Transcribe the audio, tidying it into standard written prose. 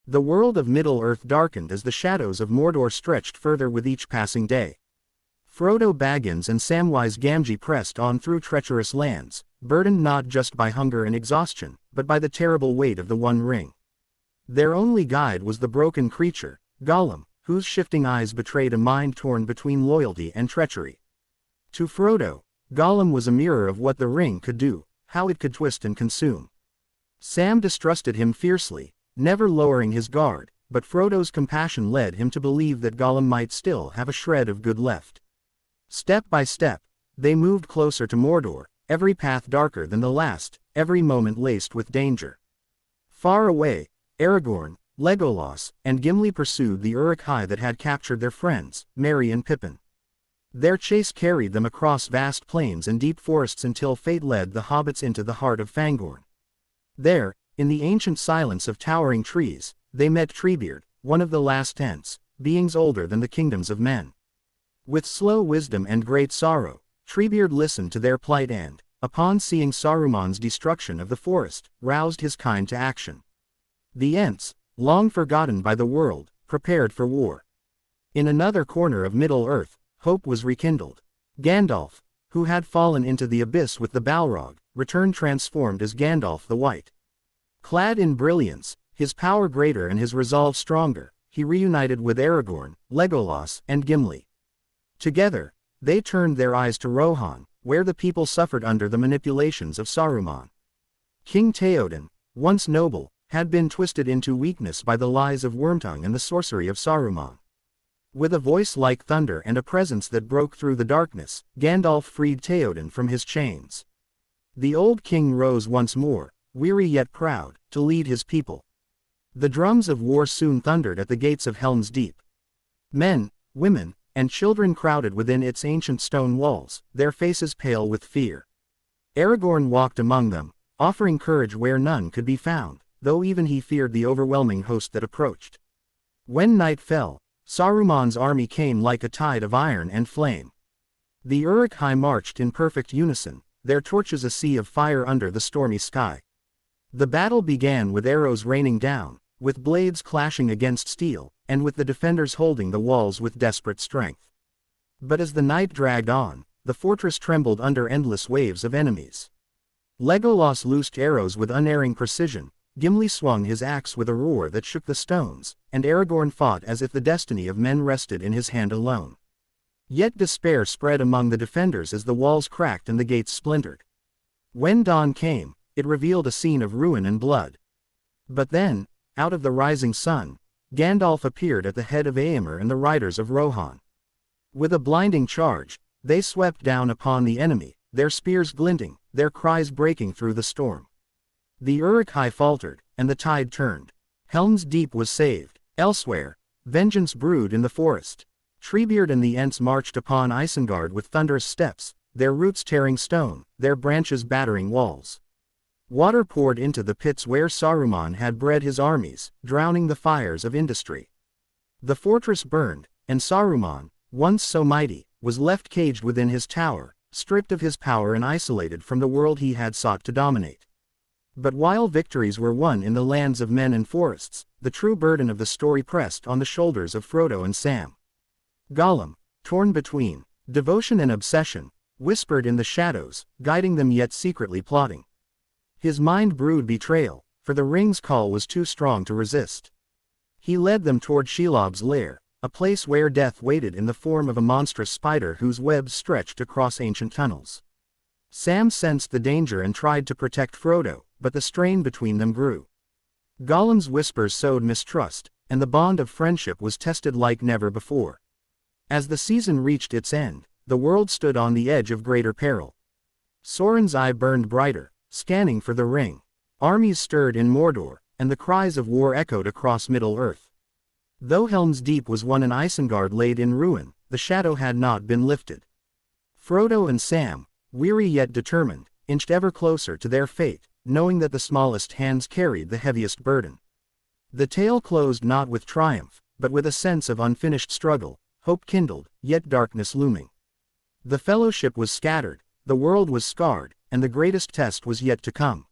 The world of Middle-earth darkened as the shadows of Mordor stretched further with each passing day. Frodo Baggins and Samwise Gamgee pressed on through treacherous lands, burdened not just by hunger and exhaustion, but by the terrible weight of the One Ring. Their only guide was the broken creature, Gollum, whose shifting eyes betrayed a mind torn between loyalty and treachery. To Frodo, Gollum was a mirror of what the ring could do, how it could twist and consume. Sam distrusted him fiercely, never lowering his guard, but Frodo's compassion led him to believe that Gollum might still have a shred of good left. Step by step, they moved closer to Mordor, every path darker than the last, every moment laced with danger. Far away, Aragorn, Legolas, and Gimli pursued the Uruk-hai that had captured their friends, Merry and Pippin. Their chase carried them across vast plains and deep forests until fate led the hobbits into the heart of Fangorn. There, in the ancient silence of towering trees, they met Treebeard, one of the last Ents, beings older than the kingdoms of men. With slow wisdom and great sorrow, Treebeard listened to their plight and, upon seeing Saruman's destruction of the forest, roused his kind to action. The Ents, long forgotten by the world, prepared for war. In another corner of Middle-earth, hope was rekindled. Gandalf, who had fallen into the abyss with the Balrog, returned transformed as Gandalf the White. Clad in brilliance, his power greater and his resolve stronger, he reunited with Aragorn, Legolas, and Gimli. Together, they turned their eyes to Rohan, where the people suffered under the manipulations of Saruman. King Théoden, once noble, had been twisted into weakness by the lies of Wormtongue and the sorcery of Saruman. With a voice like thunder and a presence that broke through the darkness, Gandalf freed Théoden from his chains. The old king rose once more, weary yet proud, to lead his people. The drums of war soon thundered at the gates of Helm's Deep. Men, women, and children crowded within its ancient stone walls, their faces pale with fear. Aragorn walked among them, offering courage where none could be found, though even he feared the overwhelming host that approached. When night fell, Saruman's army came like a tide of iron and flame. The Uruk-hai marched in perfect unison, their torches a sea of fire under the stormy sky. The battle began with arrows raining down, with blades clashing against steel, and with the defenders holding the walls with desperate strength. But as the night dragged on, the fortress trembled under endless waves of enemies. Legolas loosed arrows with unerring precision, Gimli swung his axe with a roar that shook the stones, and Aragorn fought as if the destiny of men rested in his hand alone. Yet despair spread among the defenders as the walls cracked and the gates splintered. When dawn came, it revealed a scene of ruin and blood. But then, out of the rising sun, Gandalf appeared at the head of Éomer and the riders of Rohan. With a blinding charge, they swept down upon the enemy, their spears glinting, their cries breaking through the storm. The Uruk-hai faltered, and the tide turned. Helm's Deep was saved. Elsewhere, vengeance brewed in the forest. Treebeard and the Ents marched upon Isengard with thunderous steps, their roots tearing stone, their branches battering walls. Water poured into the pits where Saruman had bred his armies, drowning the fires of industry. The fortress burned, and Saruman, once so mighty, was left caged within his tower, stripped of his power and isolated from the world he had sought to dominate. But while victories were won in the lands of men and forests, the true burden of the story pressed on the shoulders of Frodo and Sam. Gollum, torn between devotion and obsession, whispered in the shadows, guiding them yet secretly plotting. His mind brewed betrayal, for the ring's call was too strong to resist. He led them toward Shelob's lair, a place where death waited in the form of a monstrous spider whose webs stretched across ancient tunnels. Sam sensed the danger and tried to protect Frodo, but the strain between them grew. Gollum's whispers sowed mistrust, and the bond of friendship was tested like never before. As the season reached its end, the world stood on the edge of greater peril. Sauron's eye burned brighter, scanning for the ring. Armies stirred in Mordor, and the cries of war echoed across Middle-earth. Though Helm's Deep was won and Isengard laid in ruin, the shadow had not been lifted. Frodo and Sam, weary yet determined, inched ever closer to their fate, knowing that the smallest hands carried the heaviest burden. The tale closed not with triumph, but with a sense of unfinished struggle, hope kindled, yet darkness looming. The fellowship was scattered, the world was scarred, and the greatest test was yet to come.